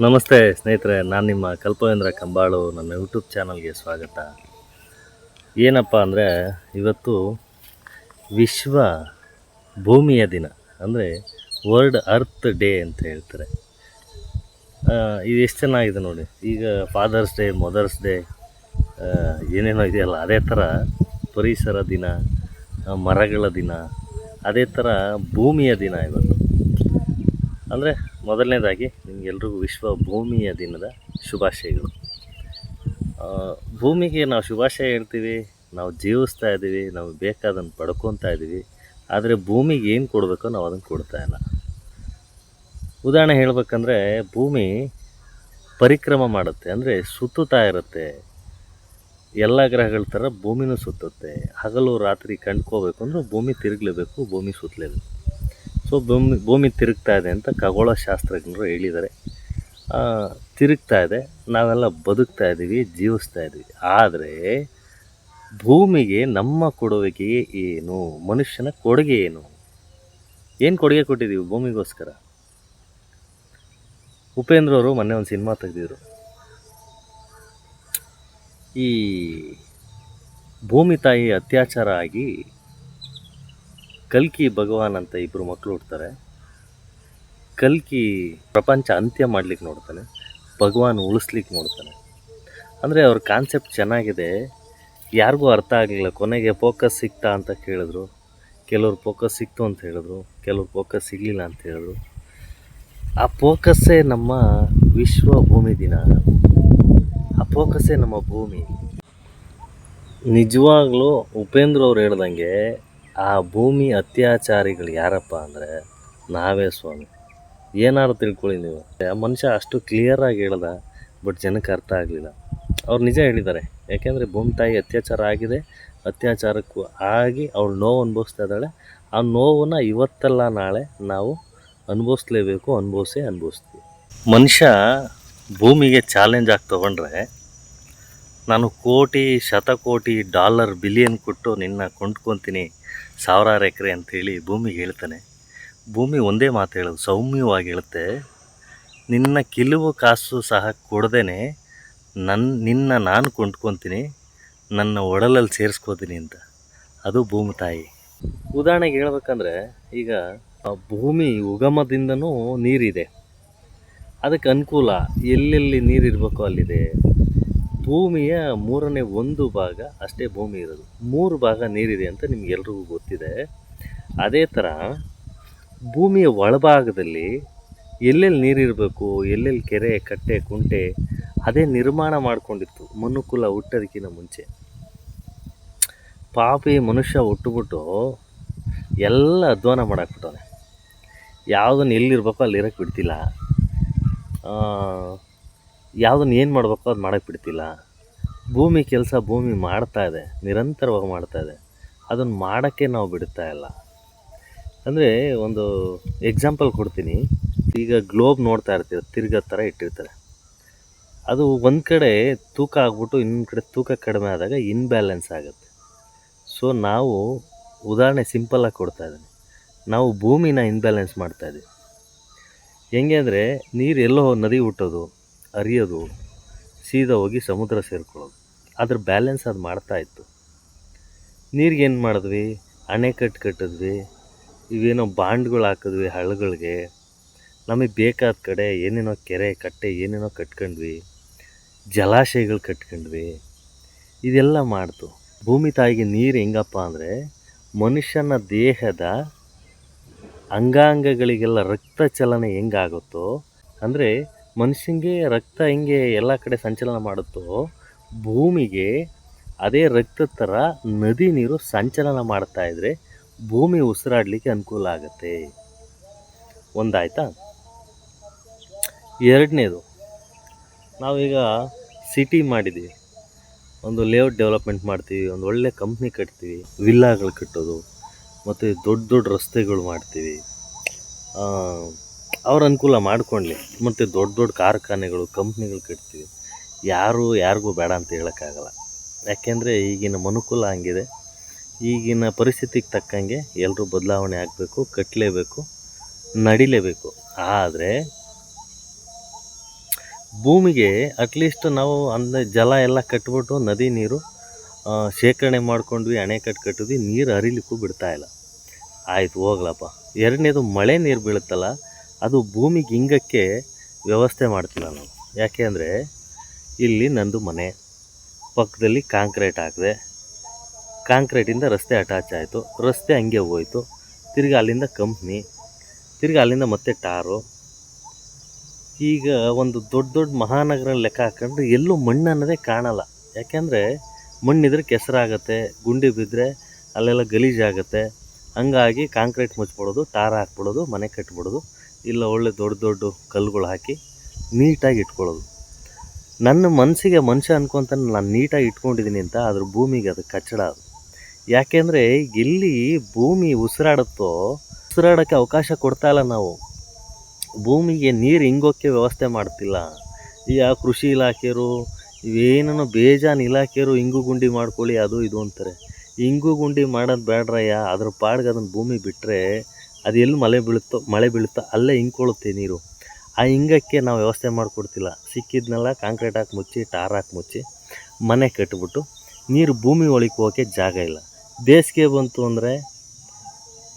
ನಮಸ್ತೆ ಸ್ನೇಹಿತರೆ, ನಾನು ನಿಮ್ಮ ಕಲ್ಪವೇಂದ್ರ ಕಂಬಾಳು. ನನ್ನ ಯೂಟ್ಯೂಬ್ ಚಾನಲ್ಗೆ ಸ್ವಾಗತ. ಏನಪ್ಪ ಅಂದರೆ, ಇವತ್ತು ವಿಶ್ವ ಭೂಮಿಯ ದಿನ, ಅಂದರೆ ವರ್ಲ್ಡ್ ಅರ್ತ್ ಡೇ ಅಂತ ಹೇಳ್ತಾರೆ. ಇದು ಎಷ್ಟು ಚೆನ್ನಾಗಿದೆ ನೋಡಿ. ಈಗ ಫಾದರ್ಸ್ ಡೇ, ಮದರ್ಸ್ ಡೇ, ಏನೇನೋ ಇದೆಯಲ್ಲ, ಅದೇ ಥರ ಪರಿಸರ ದಿನ, ಮರಗಳ ದಿನ, ಅದೇ ಥರ ಭೂಮಿಯ ದಿನ ಇವತ್ತು. ಅಂದರೆ ಮೊದಲನೇದಾಗಿ ನಿಮಗೆಲ್ರಿಗೂ ವಿಶ್ವ ಭೂಮಿಯ ದಿನದ ಶುಭಾಶಯಗಳು. ಭೂಮಿಗೆ ನಾವು ಶುಭಾಶಯ ಹೇಳ್ತೀವಿ, ನಾವು ಜೀವಿಸ್ತಾ ಇದ್ದೀವಿ, ನಾವು ಬೇಕಾದನ್ನು ಪಡ್ಕೊತಾ ಇದ್ದೀವಿ. ಆದರೆ ಭೂಮಿಗೆ ಏನು ಕೊಡಬೇಕೋ ನಾವು ಅದನ್ನು ಕೊಡ್ತಾ ಇಲ್ಲ. ಉದಾಹರಣೆ ಹೇಳಬೇಕಂದ್ರೆ, ಭೂಮಿ ಪರಿಕ್ರಮ ಮಾಡುತ್ತೆ, ಅಂದರೆ ಸುತ್ತುತ್ತಾ ಇರುತ್ತೆ. ಎಲ್ಲ ಗ್ರಹಗಳ ಥರ ಭೂಮಿನೂ ಸುತ್ತುತ್ತೆ. ಹಗಲು ರಾತ್ರಿ ಕಂಡ್ಕೋಬೇಕು ಅಂದ್ರೆ ಭೂಮಿ ತಿರುಗಲೇಬೇಕು, ಭೂಮಿ ಸುತ್ತಲೇಬೇಕು. ಸೊ ಭೂಮಿ ತಿರುಗ್ತಾ ಇದೆ ಅಂತ ಖಗೋಳ ಶಾಸ್ತ್ರಜ್ಞರು ಹೇಳಿದ್ದಾರೆ. ತಿರುಗ್ತಾ ಇದೆ, ನಾವೆಲ್ಲ ಬದುಕ್ತಾ ಇದ್ದೀವಿ, ಜೀವಿಸ್ತಾ ಇದ್ದೀವಿ. ಆದರೆ ಭೂಮಿಗೆ ನಮ್ಮ ಕೊಡುವಿಕೆ ಏನು? ಮನುಷ್ಯನ ಕೊಡುಗೆ ಏನು? ಏನು ಕೊಡುಗೆ ಕೊಟ್ಟಿದ್ದೀವಿ ಭೂಮಿಗೋಸ್ಕರ? ಉಪೇಂದ್ರ ಅವರು ಮೊನ್ನೆ ಒಂದು ಸಿನಿಮಾ ತೆಗೆದಿದ್ರು. ಈ ಭೂಮಿ ತಾಯಿ ಅತ್ಯಾಚಾರ ಆಗಿ ಕಲ್ಕಿ ಭಗವಾನ್ ಅಂತ ಇಬ್ಬರು ಮಕ್ಕಳು ಹುಡ್ತಾರೆ. ಕಲ್ಕಿ ಪ್ರಪಂಚ ಅಂತ್ಯ ಮಾಡ್ಲಿಕ್ಕೆ ನೋಡ್ತಾನೆ, ಭಗವಾನ್ ಉಳಿಸ್ಲಿಕ್ಕೆ ನೋಡ್ತಾನೆ. ಅಂದರೆ ಅವ್ರ ಕಾನ್ಸೆಪ್ಟ್ ಚೆನ್ನಾಗಿದೆ, ಯಾರಿಗೂ ಅರ್ಥ ಆಗಲಿಲ್ಲ. ಕೊನೆಗೆ ಫೋಕಸ್ ಸಿಗ್ತಾ ಅಂತ ಕೇಳಿದ್ರು, ಕೆಲವ್ರು ಫೋಕಸ್ ಸಿಕ್ತು ಅಂತ ಹೇಳಿದ್ರು, ಕೆಲವ್ರು ಫೋಕಸ್ ಸಿಗಲಿಲ್ಲ ಅಂತ ಹೇಳಿದ್ರು. ಆ ಫೋಕಸ್ಸೇ ನಮ್ಮ ವಿಶ್ವ ಭೂಮಿ ದಿನ, ಆ ಫೋಕಸ್ಸೇ ನಮ್ಮ ಭೂಮಿ. ನಿಜವಾಗ್ಲೂ ಉಪೇಂದ್ರ ಅವ್ರು ಹೇಳ್ದಂಗೆ ಆ ಭೂಮಿ ಅತ್ಯಾಚಾರಿಗಳು ಯಾರಪ್ಪ ಅಂದರೆ ನಾವೇ ಸ್ವಾಮಿ. ಏನಾದ್ರು ತಿಳ್ಕೊಳ್ಳಿ ನೀವು. ಆ ಮನುಷ್ಯ ಅಷ್ಟು ಕ್ಲಿಯರಾಗಿ ಹೇಳ್ದ, ಬಟ್ ಜನಕ್ಕೆ ಅರ್ಥ ಆಗಲಿಲ್ಲ. ಅವ್ರು ನಿಜ ಹೇಳಿದ್ದಾರೆ. ಯಾಕೆಂದರೆ ಭೂಮಿ ತಾಯಿ ಅತ್ಯಾಚಾರ ಆಗಿದೆ, ಅತ್ಯಾಚಾರಕ್ಕೂ ಆಗಿ ಅವಳು ನೋವು ಅನುಭವಿಸ್ತಾ ಇದ್ದಾಳೆ. ಆ ನೋವನ್ನು ಇವತ್ತಲ್ಲ ನಾಳೆ ನಾವು ಅನುಭವಿಸ್ಲೇಬೇಕು, ಅನುಭವಿಸ್ತೀವಿ. ಮನುಷ್ಯ ಭೂಮಿಗೆ ಚಾಲೆಂಜ್ ಆಗಿ ತೊಗೊಂಡ್ರೆ, ನಾನು ಕೋಟಿ ಶತಕೋಟಿ ಡಾಲರ್ ಬಿಲಿಯನ್ ಕೊಟ್ಟು ನಿನ್ನ ಕೊಂಡ್ಕೊತೀನಿ, ಸಾವಿರಾರು ಎಕರೆ ಅಂಥೇಳಿ ಭೂಮಿಗೆ ಹೇಳ್ತಾನೆ. ಭೂಮಿ ಒಂದೇ ಮಾತು ಹೇಳೋದು, ಸೌಮ್ಯವಾಗಿ ಹೇಳುತ್ತೆ, ನಿನ್ನ ಕಿಲುವು ಕಾಸು ಸಹ ಕೊಡ್ದೇನೆ ನಿನ್ನ ನಾನು ಕೊಂಡ್ಕೊತೀನಿ, ನನ್ನ ಒಡಲಲ್ಲಿ ಸೇರಿಸ್ಕೋತೀನಿ ಅಂತ. ಅದು ಭೂಮಿ ತಾಯಿ. ಉದಾಹರಣೆಗೆ ಹೇಳ್ಬೇಕಂದ್ರೆ, ಈಗ ಭೂಮಿ ಉಗಮದಿಂದನೂ ನೀರಿದೆ, ಅದಕ್ಕೆ ಅನುಕೂಲ. ಎಲ್ಲೆಲ್ಲಿ ನೀರಿರಬೇಕೋ ಅಲ್ಲಿದೆ. ಭೂಮಿಯ 1/3 ಭಾಗ ಅಷ್ಟೇ ಭೂಮಿ ಇರೋದು, 3 ಭಾಗ ನೀರಿದೆ ಅಂತ ನಿಮ್ಗೆಲ್ರಿಗೂ ಗೊತ್ತಿದೆ. ಅದೇ ಥರ ಭೂಮಿಯ ಒಳಭಾಗದಲ್ಲಿ ಎಲ್ಲೆಲ್ಲಿ ನೀರಿರಬೇಕು, ಎಲ್ಲೆಲ್ಲಿ ಕೆರೆ ಕಟ್ಟೆ ಕುಂಟೆ, ಅದೇ ನಿರ್ಮಾಣ ಮಾಡ್ಕೊಂಡಿತ್ತು ಮನುಕುಲ ಹುಟ್ಟೋದಕ್ಕಿಂತ ಮುಂಚೆ. ಪಾಪಿ ಮನುಷ್ಯ ಹುಟ್ಟುಬಿಟ್ಟು ಎಲ್ಲ ಅಧ್ವಾನ ಮಾಡಾಕ್ಬಿಟ್ಟವನೆ. ಯಾವುದನ್ನು ಎಲ್ಲಿರ್ಬೇಕೋ ಅಲ್ಲಿ ಇರೋಕ್ಕೆ ಬಿಡ್ತಿಲ್ಲ, ಯಾವುದನ್ನು ಏನು ಮಾಡಬೇಕೋ ಅದು ಮಾಡೋಕ್ಕೆ ಬಿಡ್ತಿಲ್ಲ. ಭೂಮಿ ಕೆಲಸ ಭೂಮಿ ಮಾಡ್ತಾಯಿದೆ, ನಿರಂತರವಾಗಿ ಮಾಡ್ತಾಯಿದೆ. ಅದನ್ನು ಮಾಡೋಕ್ಕೆ ನಾವು ಬಿಡ್ತಾ ಇಲ್ಲ. ಅಂದರೆ ಒಂದು ಎಕ್ಸಾಂಪಲ್ ಕೊಡ್ತೀನಿ. ಈಗ ಗ್ಲೋಬ್ ನೋಡ್ತಾ ಇರ್ತೀವಿ, ತಿರ್ಗೋ ಥರ ಇಟ್ಟಿರ್ತಾರೆ. ಅದು ಒಂದು ಕಡೆ ತೂಕ ಆಗ್ಬಿಟ್ಟು ಇನ್ನೊಂದು ಕಡೆ ತೂಕ ಕಡಿಮೆ ಆದಾಗ ಇನ್ಬ್ಯಾಲೆನ್ಸ್ ಆಗುತ್ತೆ. ಸೊ ನಾವು ಉದಾಹರಣೆ ಸಿಂಪಲ್ಲಾಗಿ ಕೊಡ್ತಾ ಇದ್ದೀನಿ. ನಾವು ಭೂಮಿನ ಇನ್ಬ್ಯಾಲೆನ್ಸ್ ಮಾಡ್ತಾಯಿದ್ದೀವಿ. ಹೆಂಗೆ ಅಂದರೆ, ನೀರು ಎಲ್ಲೋ ನದಿ ಹುಟ್ಟೋದು, ಹರಿಯೋದು, ಸೀದಾ ಹೋಗಿ ಸಮುದ್ರ ಸೇರ್ಕೊಳ್ಳೋದು. ಅದ್ರ ಬ್ಯಾಲೆನ್ಸ್ ಅದು ಮಾಡ್ತಾಯಿತ್ತು. ನೀರಿಗೇನು ಮಾಡಿದ್ವಿ? ಅಣೆಕಟ್ಟು ಕಟ್ಟಿದ್ವಿ, ಇವೇನೋ ಬಾಂಡ್ಗಳು ಹಾಕಿದ್ವಿ ಹಳ್ಳಗಳಿಗೆ, ನಮಗೆ ಬೇಕಾದ ಕಡೆ ಏನೇನೋ ಕೆರೆ ಕಟ್ಟೆ ಏನೇನೋ ಕಟ್ಕೊಂಡ್ವಿ, ಜಲಾಶಯಗಳು ಕಟ್ಕೊಂಡ್ವಿ. ಇದೆಲ್ಲ ಮಾಡ್ತು. ಭೂಮಿ ತಾಯಿಗೆ ನೀರು ಹೆಂಗಪ್ಪ ಅಂದರೆ, ಮನುಷ್ಯನ ದೇಹದ ಅಂಗಾಂಗಗಳಿಗೆಲ್ಲ ರಕ್ತ ಚಲನೆ ಹೆಂಗಾಗುತ್ತೋ, ಅಂದರೆ ಮನುಷ್ಯನಿಗೆ ರಕ್ತ ಹೆಂಗೆ ಎಲ್ಲ ಕಡೆ ಸಂಚಲನ ಮಾಡುತ್ತೋ, ಭೂಮಿಗೆ ಅದೇ ರಕ್ತದ ಥರ ನದಿ ನೀರು ಸಂಚಲನ ಮಾಡ್ತಾಯಿದ್ರೆ ಭೂಮಿ ಉಸಿರಾಡಲಿಕ್ಕೆ ಅನುಕೂಲ ಆಗುತ್ತೆ. ಒಂದಾಯ್ತಾ? ಎರಡನೇದು, ನಾವೀಗ ಸಿಟಿ ಮಾಡಿದ್ದೀವಿ, ಒಂದು ಲೇಔಟ್ ಡೆವಲಪ್ಮೆಂಟ್ ಮಾಡ್ತೀವಿ, ಒಂದು ಒಳ್ಳೆ ಕಂಪ್ನಿ ಕಟ್ತೀವಿ, ವಿಲ್ಲಾಗಳು ಕಟ್ಟೋದು, ಮತ್ತು ದೊಡ್ಡ ದೊಡ್ಡ ರಸ್ತೆಗಳು ಮಾಡ್ತೀವಿ. ಅವ್ರ ಅನುಕೂಲ ಮಾಡ್ಕೊಳ್ಳಿ. ಮತ್ತು ದೊಡ್ಡ ದೊಡ್ಡ ಕಾರ್ಖಾನೆಗಳು, ಕಂಪ್ನಿಗಳು ಕಟ್ತೀವಿ. ಯಾರಿಗೂ ಬೇಡ ಅಂತ ಹೇಳೋಕ್ಕಾಗಲ್ಲ. ಯಾಕೆಂದರೆ ಈಗಿನ ಮನುಕುಲ ಹಂಗಿದೆ. ಈಗಿನ ಪರಿಸ್ಥಿತಿಗೆ ತಕ್ಕಂಗೆ ಎಲ್ಲರೂ ಬದಲಾವಣೆ ಆಗಬೇಕು, ಕಟ್ಟಲೇಬೇಕು, ನಡಿಲೇಬೇಕು. ಆದರೆ ಭೂಮಿಗೆ ಅಟ್ಲೀಸ್ಟ್ ನಾವು ಅಂದರೆ ಜಲ ಎಲ್ಲ ಕಟ್ಬಿಟ್ಟು ನದಿ ನೀರು ಶೇಖರಣೆ ಮಾಡ್ಕೊಂಡ್ವಿ, ಅಣೆಕಟ್ಟು ಕಟ್ಟಿದ್ವಿ, ನೀರು ಹರಿಲಿಕ್ಕೂ ಬಿಡ್ತಾ ಇಲ್ಲ. ಆಯ್ತು ಹೋಗ್ಲಪ್ಪ. ಎರಡನೇದು ಮಳೆ ನೀರು ಬೀಳುತ್ತಲ್ಲ, ಅದು ಭೂಮಿಗೆ ಇಂಗಕ್ಕೆ ವ್ಯವಸ್ಥೆ ಮಾಡ್ತಿಲ್ಲ ನಾವು. ಯಾಕೆ ಅಂದರೆ ಇಲ್ಲಿ ನಂದು ಮನೆ ಪಕ್ಕದಲ್ಲಿ ಕಾಂಕ್ರೀಟ್ ಹಾಕಿದೆ, ಕಾಂಕ್ರೀಟಿಂದ ರಸ್ತೆ ಅಟ್ಯಾಚ್ ಆಯಿತು, ರಸ್ತೆ ಹಂಗೆ ಹೋಯ್ತು, ತಿರ್ಗಿ ಅಲ್ಲಿಂದ ಕಂಪ್ನಿ, ತಿರ್ಗಿ ಅಲ್ಲಿಂದ ಮತ್ತೆ ಟಾರು. ಈಗ ಒಂದು ದೊಡ್ಡ ದೊಡ್ಡ ಮಹಾನಗರ ಲೆಕ್ಕ ಹಾಕೊಂಡ್ರೆ ಎಲ್ಲೂ ಮಣ್ಣು ಅನ್ನೋದೇ ಕಾಣಲ್ಲ. ಯಾಕೆಂದರೆ ಮಣ್ಣಿದ್ರೆ ಕೆಸರಾಗತ್ತೆ, ಗುಂಡಿ ಬಿದ್ದರೆ ಅಲ್ಲೆಲ್ಲ ಗಲೀಜಾಗತ್ತೆ. ಹಂಗಾಗಿ ಕಾಂಕ್ರೀಟ್ ಮುಚ್ಬಿಡೋದು, ಟಾರ್ ಹಾಕ್ಬಿಡೋದು, ಮನೆ ಕಟ್ಬಿಡೋದು, ಇಲ್ಲ ಒಳ್ಳೆ ದೊಡ್ಡ ದೊಡ್ಡ ಕಲ್ಲುಗಳು ಹಾಕಿ ನೀಟಾಗಿ ಇಟ್ಕೊಳ್ಳೋದು. ನನ್ನ ಮನಸ್ಸಿಗೆ ಮನುಷ್ಯ ಅನ್ಕೊತಾನೆ ನಾನು ನೀಟಾಗಿ ಇಟ್ಕೊಂಡಿದ್ದೀನಿ ಅಂತ, ಅದ್ರ ಭೂಮಿಗೆ ಅದು ಕಚ್ಚಡ ಅದು. ಯಾಕೆಂದರೆ ಎಲ್ಲಿ ಭೂಮಿ ಉಸಿರಾಡುತ್ತೋ ಉಸಿರಾಡೋಕ್ಕೆ ಅವಕಾಶ ಕೊಡ್ತಾ ಇಲ್ಲ ನಾವು. ಭೂಮಿಗೆ ನೀರು ಇಂಗೋಕ್ಕೆ ವ್ಯವಸ್ಥೆ ಮಾಡ್ತಿಲ್ಲ. ಈಗ ಕೃಷಿ ಇಲಾಖೆಯವರು ಇವೇನೋ ಬೇಜಾನ್ ಇಲಾಖೆಯವರು ಇಂಗು ಗುಂಡಿ ಮಾಡ್ಕೊಳ್ಳಿ ಅದು ಇದು ಅಂತಾರೆ. ಇಂಗು ಗುಂಡಿ ಮಾಡೋದು ಬೇಡ್ರಯ್ಯ, ಅದ್ರ ಪಾಡ್ಗೆ ಅದನ್ನು ಭೂಮಿ ಬಿಟ್ಟರೆ ಅದು ಎಲ್ಲಿ ಮಳೆ ಬೀಳುತ್ತೋ ಅಲ್ಲೇ ಇಂಗ್ಕೊಳ್ಳುತ್ತೆ ನೀರು. ಆ ಇಂಗಕ್ಕೆ ನಾವು ವ್ಯವಸ್ಥೆ ಮಾಡಿಕೊಡ್ತಿಲ್ಲ. ಸಿಕ್ಕಿದ್ನೆಲ್ಲ ಕಾಂಕ್ರೀಟ್ ಹಾಕಿ ಮುಚ್ಚಿ, ಟಾರ್ ಹಾಕಿ ಮುಚ್ಚಿ ಮನೆ ಕಟ್ಟಿಬಿಟ್ಟು ನೀರು ಭೂಮಿ ಒಳಗೆ ಹೋಗೋಕ್ಕೆ ಜಾಗ ಇಲ್ಲ. ಬೇಸಿಗೆ ಬಂತು ಅಂದರೆ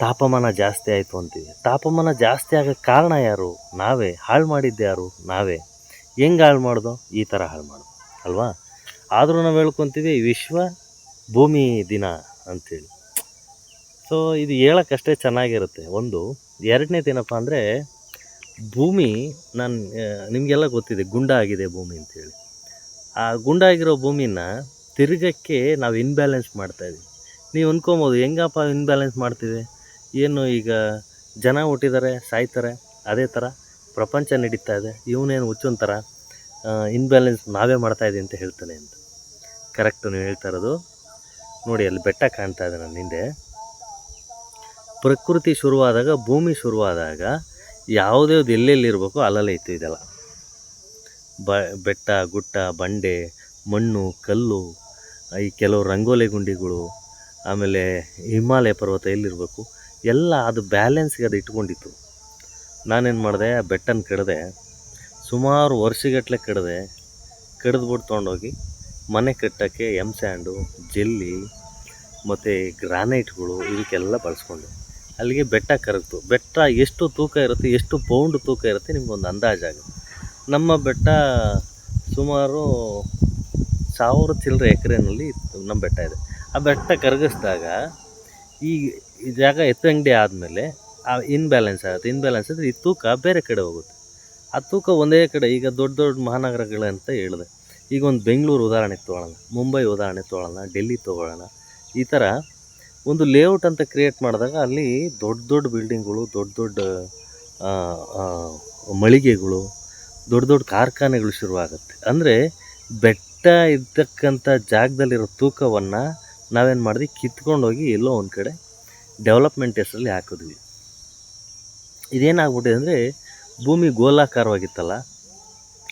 ತಾಪಮಾನ ಜಾಸ್ತಿ ಆಯಿತು ಅಂತೀವಿ. ತಾಪಮಾನ ಜಾಸ್ತಿ ಆಗೋಕ್ಕೆ ಕಾರಣ ಯಾರು? ನಾವೇ. ಹಾಳು ಮಾಡಿದ್ದು ಯಾರು? ನಾವೇ. ಹೆಂಗೆ ಹಾಳು ಮಾಡೋದು? ಈ ಥರ ಹಾಳು ಮಾಡೋದು ಅಲ್ವಾ? ಆದರೂ ನಾವು ಹೇಳ್ಕೊತೀವಿ ವಿಶ್ವ ಭೂಮಿ ದಿನ ಅಂಥೇಳಿ. ಸೊ ಇದು ಹೇಳೋಕ್ಕಷ್ಟೇ ಚೆನ್ನಾಗಿರುತ್ತೆ ಒಂದು. ಎರಡನೇದೇನಪ್ಪ ಅಂದರೆ ಭೂಮಿ ನಿಮಗೆಲ್ಲ ಗೊತ್ತಿದೆ ಗುಂಡಾಗಿದೆ ಭೂಮಿ ಅಂಥೇಳಿ. ಆ ಗುಂಡಾಗಿರೋ ಭೂಮಿನ ತಿರುಗಕ್ಕೆ ನಾವು ಇನ್ಬ್ಯಾಲೆನ್ಸ್ ಮಾಡ್ತಾಯಿದ್ದೀವಿ. ನೀವು ಅಂದ್ಕೊಬೋದು ಹೆಂಗಪ್ಪ ಇನ್ಬ್ಯಾಲೆನ್ಸ್ ಮಾಡ್ತೀವಿ? ಏನು ಈಗ ಜನ ಹುಟ್ಟಿದ್ದಾರೆ, ಸಾಯ್ತಾರೆ, ಅದೇ ಥರ ಪ್ರಪಂಚ ನಡೀತಾ ಇದೆ, ಇವನೇನು ಹುಚ್ಚೊಂಥರ ಇನ್ಬ್ಯಾಲೆನ್ಸ್ ನಾವೇ ಮಾಡ್ತಾಯಿದ್ದೀವಿ ಅಂತ ಹೇಳ್ತಾನೆ ಅಂತ. ಕರೆಕ್ಟು ನೀವು ಹೇಳ್ತಾ ಇರೋದು. ನೋಡಿ ಅಲ್ಲಿ ಬೆಟ್ಟ ಕಾಣ್ತಾ ಇದೆ ನನ್ನ ಹಿಂದೆ. ಪ್ರಕೃತಿ ಶುರುವಾದಾಗ, ಭೂಮಿ ಶುರುವಾದಾಗ ಯಾವುದ್ಯಾವ್ದು ಎಲ್ಲೆಲ್ಲಿರಬೇಕು ಅಲ್ಲಲ್ಲೇ ಇತ್ತು ಇದೆಲ್ಲ. ಬೆಟ್ಟ, ಗುಟ್ಟ, ಬಂಡೆ, ಮಣ್ಣು, ಕಲ್ಲು, ಈ ಕೆಲವು ರಂಗೋಲಿ ಗುಂಡಿಗಳು, ಆಮೇಲೆ ಹಿಮಾಲಯ ಪರ್ವತ ಎಲ್ಲಿರಬೇಕು ಎಲ್ಲ ಅದು ಬ್ಯಾಲೆನ್ಸ್ಗೆ ಅದು ಇಟ್ಕೊಂಡಿತ್ತು. ನಾನೇನು ಮಾಡಿದೆ, ಆ ಬೆಟ್ಟನ ಕಡಿದೆ, ಸುಮಾರು ವರ್ಷಗಟ್ಟಲೆ ಕಡಿದ್ಬಿಟ್ಟು ತೊಗೊಂಡೋಗಿ ಮನೆ ಕಟ್ಟೋಕ್ಕೆ ಎಮ್ ಸ್ಯಾಂಡು, ಜೆಲ್ಲಿ ಮತ್ತು ಗ್ರಾನೈಟ್ಗಳು ಇದಕ್ಕೆಲ್ಲ ಬಳಸ್ಕೊಂಡೆ. ಅಲ್ಲಿಗೆ ಬೆಟ್ಟ ಕರಗ್ತು. ಬೆಟ್ಟ ಎಷ್ಟು ತೂಕ ಇರುತ್ತೆ, ಎಷ್ಟು ಪೌಂಡ್ ತೂಕ ಇರುತ್ತೆ ನಿಮ್ಗೊಂದು ಅಂದಾಜಾಗುತ್ತೆ. ನಮ್ಮ ಬೆಟ್ಟ ಸುಮಾರು 1000 ಚಿಲ್ಲರೆ ಎಕರೆನಲ್ಲಿ ನಮ್ಮ ಬೆಟ್ಟ ಇದೆ. ಆ ಬೆಟ್ಟ ಕರಗಿಸಿದಾಗ ಈ ಜಾಗ ಎತ್ತಂಗಡಿ ಆದಮೇಲೆ ಆ ಇನ್ಬ್ಯಾಲೆನ್ಸ್ ಆಗುತ್ತೆ. ಇನ್ಬ್ಯಾಲೆನ್ಸ್ ಅಂದರೆ ಈ ತೂಕ ಬೇರೆ ಕಡೆ ಹೋಗುತ್ತೆ. ಆ ತೂಕ ಒಂದೇ ಕಡೆ. ಈಗ ದೊಡ್ಡ ದೊಡ್ಡ ಮಹಾನಗರಗಳಂತ ಹೇಳಿದೆ. ಈಗ ಒಂದು ಬೆಂಗಳೂರು ಉದಾಹರಣೆ ತೊಗೊಳ್ಳೋಣ, ಮುಂಬೈ ಉದಾಹರಣೆ ತೊಗೊಳ್ಳೋಣ, ಡೆಲ್ಲಿ ತೊಗೊಳ್ಳೋಣ. ಈ ಥರ ಒಂದು ಲೇಔಟ್ ಅಂತ ಕ್ರಿಯೇಟ್ ಮಾಡಿದಾಗ ಅಲ್ಲಿ ದೊಡ್ಡ ದೊಡ್ಡ ಬಿಲ್ಡಿಂಗ್ಗಳು, ದೊಡ್ಡ ದೊಡ್ಡ ಮಳಿಗೆಗಳು, ದೊಡ್ಡ ದೊಡ್ಡ ಕಾರ್ಖಾನೆಗಳು ಶುರುವಾಗುತ್ತೆ. ಅಂದರೆ ಬೆಟ್ಟ ಇರ್ತಕ್ಕಂಥ ಜಾಗದಲ್ಲಿರೋ ತೂಕವನ್ನು ನಾವೇನು ಮಾಡಿದ್ವಿ, ಕಿತ್ಕೊಂಡೋಗಿ ಎಲ್ಲೋ ಒಂದು ಕಡೆ ಡೆವಲಪ್ಮೆಂಟ್ ಹೆಸರಲ್ಲಿ ಹಾಕಿದ್ವಿ. ಇದೇನಾಗ್ಬಿಟ್ಟಿದೆ ಅಂದರೆ ಭೂಮಿ ಗೋಲಾಕಾರವಾಗಿತ್ತಲ್ಲ,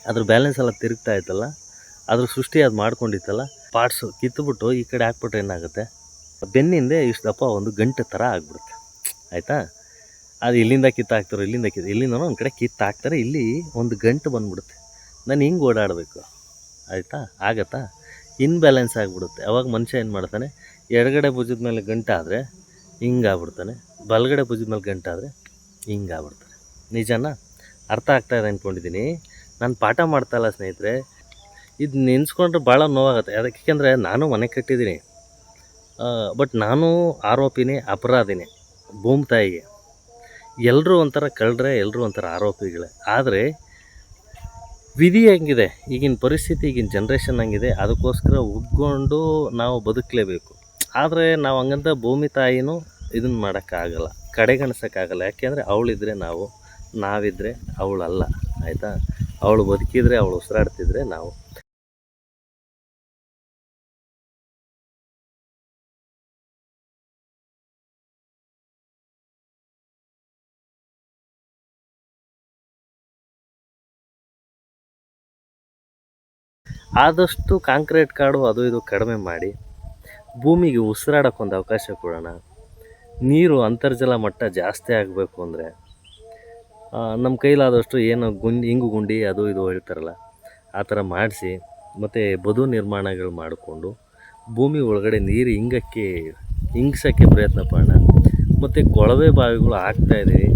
ಅದ್ರ ಬ್ಯಾಲೆನ್ಸ್ ಎಲ್ಲ ತಿರುಗ್ತಾ ಇತ್ತಲ್ಲ, ಅದ್ರ ಸೃಷ್ಟಿ ಅದು ಮಾಡ್ಕೊಂಡಿತ್ತಲ್ಲ, ಪಾರ್ಟ್ಸು ಕಿತ್ತುಬಿಟ್ಟು ಈ ಕಡೆ ಹಾಕ್ಬಿಟ್ರೆ ಏನಾಗುತ್ತೆ, ಬೆನ್ನಿಂದೆ ಇಷ್ಟಪ್ಪ ಒಂದು ಗಂಟೆ ಥರ ಆಗಿಬಿಡುತ್ತೆ. ಆಯಿತಾ? ಅದು ಇಲ್ಲಿಂದ ಕಿತ್ತಾಕ್ತಾರೆ, ಇಲ್ಲಿಂದನೂ ಒಂದು ಕಡೆ ಕಿತ್ತಾಕ್ತಾರೆ, ಇಲ್ಲಿ ಒಂದು ಗಂಟು ಬಂದುಬಿಡುತ್ತೆ. ನಾನು ಹಿಂಗೆ ಓಡಾಡಬೇಕು. ಆಯಿತಾ? ಆಗತ್ತಾ? ಇನ್ಬ್ಯಾಲೆನ್ಸ್ ಆಗಿಬಿಡುತ್ತೆ. ಅವಾಗ ಮನುಷ್ಯ ಏನು ಮಾಡ್ತಾನೆ, ಎಡಗಡೆ ಭುಜದ ಮೇಲೆ ಗಂಟಾದರೆ ಹಿಂಗಾಗ್ಬಿಡ್ತಾನೆ, ಬಲಗಡೆ ಭುಜದ ಮೇಲೆ ಗಂಟಾದರೆ ಹಿಂಗಾಗ್ಬಿಡ್ತಾನೆ. ನಿಜನಾ? ಅರ್ಥ ಆಗ್ತಾಯಿದೆ ಅಂದ್ಕೊಂಡಿದ್ದೀನಿ. ನಾನು ಪಾಠ ಮಾಡ್ತಾಯಿಲ್ಲ ಸ್ನೇಹಿತರೆ. ಇದು ನೆನೆಸ್ಕೊಂಡ್ರೆ ಭಾಳ ನೋವಾಗುತ್ತೆ. ಯಾಕೆಂದರೆ ನಾನು ಮನೆ ಕಟ್ಟಿದ್ದೀನಿ, ಬಟ್ ನಾನು ಆರೋಪಿನೇ, ಅಪರಾಧಿನೇ ಭೂಮಿ ತಾಯಿಗೆ. ಎಲ್ಲರೂ ಒಂಥರ ಕಳ್ಳರೆ, ಎಲ್ಲರೂ ಒಂಥರ ಆರೋಪಿಗಳೇ. ಆದರೆ ವಿಧಿ ಹೆಂಗಿದೆ, ಈಗಿನ ಪರಿಸ್ಥಿತಿ, ಈಗಿನ ಜನ್ರೇಷನ್ ಹಂಗಿದೆ, ಅದಕ್ಕೋಸ್ಕರ ಒಗ್ಕೊಂಡು ನಾವು ಬದುಕಲೇಬೇಕು. ಆದರೆ ನಾವು ಹಂಗಂತ ಭೂಮಿ ತಾಯಿನೂ ಇದನ್ನು ಮಾಡೋಕ್ಕಾಗಲ್ಲ, ಕಡೆಗಣಿಸೋಕ್ಕಾಗಲ್ಲ. ಯಾಕೆಂದರೆ ಅವಳಿದ್ರೆ ನಾವು, ನಾವಿದ್ದರೆ ಅವಳಲ್ಲ. ಆಯಿತಾ? ಅವಳು ಬದುಕಿದರೆ, ಅವಳು ಉಸಿರಾಡ್ತಿದ್ರೆ ನಾವು. ಆದಷ್ಟು ಕಾಂಕ್ರೀಟ್ ಕಾಡು ಅದು ಇದು ಕಡಿಮೆ ಮಾಡಿ ಭೂಮಿಗೆ ಉಸಿರಾಡೋಕ್ಕೊಂದು ಅವಕಾಶ ಕೊಡೋಣ. ನೀರು ಅಂತರ್ಜಲ ಮಟ್ಟ ಜಾಸ್ತಿ ಆಗಬೇಕು ಅಂದರೆ ನಮ್ಮ ಕೈಲಾದಷ್ಟು ಏನು ಇಂಗು ಗುಂಡಿ ಅದು ಇದು ಹೇಳ್ತಾರಲ್ಲ, ಆ ಥರ ಮಾಡಿಸಿ ಮತ್ತು ಬದು ನಿರ್ಮಾಣಗಳು ಮಾಡಿಕೊಂಡು ಭೂಮಿ ಒಳಗಡೆ ನೀರು ಇಂಗ್ಸೋಕ್ಕೆ ಪ್ರಯತ್ನ ಪಡೋಣ. ಮತ್ತು ಕೊಳವೆ ಬಾವಿಗಳು ಆಗ್ತಾಯಿದ್ದೀವಿ.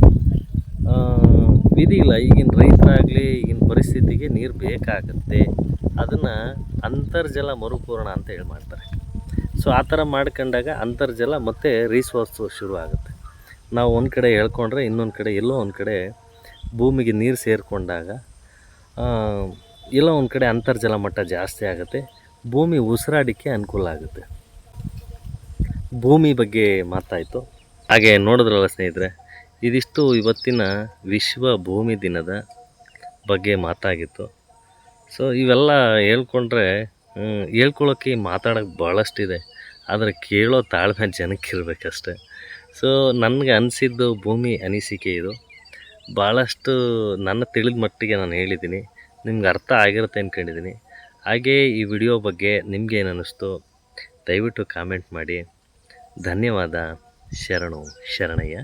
ವಿಧಿ ಇಲ್ಲ, ಈಗಿನ ರೈತರಾಗಲಿ ಈಗಿನ ಪರಿಸ್ಥಿತಿಗೆ ನೀರು ಬೇಕಾಗುತ್ತೆ. ಅದನ್ನು ಅಂತರ್ಜಲ ಮರುಪೂರಣ ಅಂತ ಹೇಳಿ ಮಾಡ್ತಾರೆ. ಸೊ ಆ ಥರ ಮಾಡ್ಕೊಂಡಾಗ ಅಂತರ್ಜಲ ಮತ್ತು ರೀಸೋರ್ಸು ಶುರು ಆಗುತ್ತೆ. ನಾವು ಒಂದು ಕಡೆ ಹೇಳ್ಕೊಂಡ್ರೆ ಇನ್ನೊಂದು ಕಡೆ ಎಲ್ಲೋ ಒಂದು ಕಡೆ ಭೂಮಿಗೆ ನೀರು ಸೇರಿಕೊಂಡಾಗ ಎಲ್ಲೋ ಒಂದು ಕಡೆ ಅಂತರ್ಜಲ ಮಟ್ಟ ಜಾಸ್ತಿ ಆಗುತ್ತೆ. ಭೂಮಿ ಉಸಿರಾಡಲಿಕ್ಕೆ ಅನುಕೂಲ ಆಗುತ್ತೆ. ಭೂಮಿ ಬಗ್ಗೆ ಮಾತಾಯಿತು. ಹಾಗೆ ನೋಡಿದ್ರಲ್ಲ ಸ್ನೇಹಿತರೆ, ಇದಿಷ್ಟು ಇವತ್ತಿನ ವಿಶ್ವ ಭೂಮಿ ದಿನದ ಬಗ್ಗೆ ಮಾತಾಗಿತ್ತು. ಸೊ ಇವೆಲ್ಲ ಹೇಳ್ಕೊಂಡ್ರೆ ಹೇಳ್ಕೊಳ್ಳೋಕ್ಕೆ ಮಾತಾಡೋಕ್ಕೆ ಭಾಳಷ್ಟಿದೆ, ಆದರೆ ಕೇಳೋ ತಾಳ್ಮೆ ಜನಕ್ಕಿರ್ಬೇಕಷ್ಟೆ. ಸೊ ನನಗೆ ಅನಿಸಿದ್ದು ಭೂಮಿ ಅನಿಸಿಕೆ ಇದು. ಭಾಳಷ್ಟು ನನ್ನ ತಿಳಿದ ಮಟ್ಟಿಗೆ ನಾನು ಹೇಳಿದ್ದೀನಿ, ನಿಮ್ಗೆ ಅರ್ಥ ಆಗಿರುತ್ತೆ ಅಂದ್ಕೊಂಡಿದ್ದೀನಿ. ಹಾಗೇ ಈ ವಿಡಿಯೋ ಬಗ್ಗೆ ನಿಮ್ಗೇನು ಅನ್ನಿಸ್ತು ದಯವಿಟ್ಟು ಕಾಮೆಂಟ್ ಮಾಡಿ. ಧನ್ಯವಾದ. ಶರಣು ಶರಣಯ್ಯ.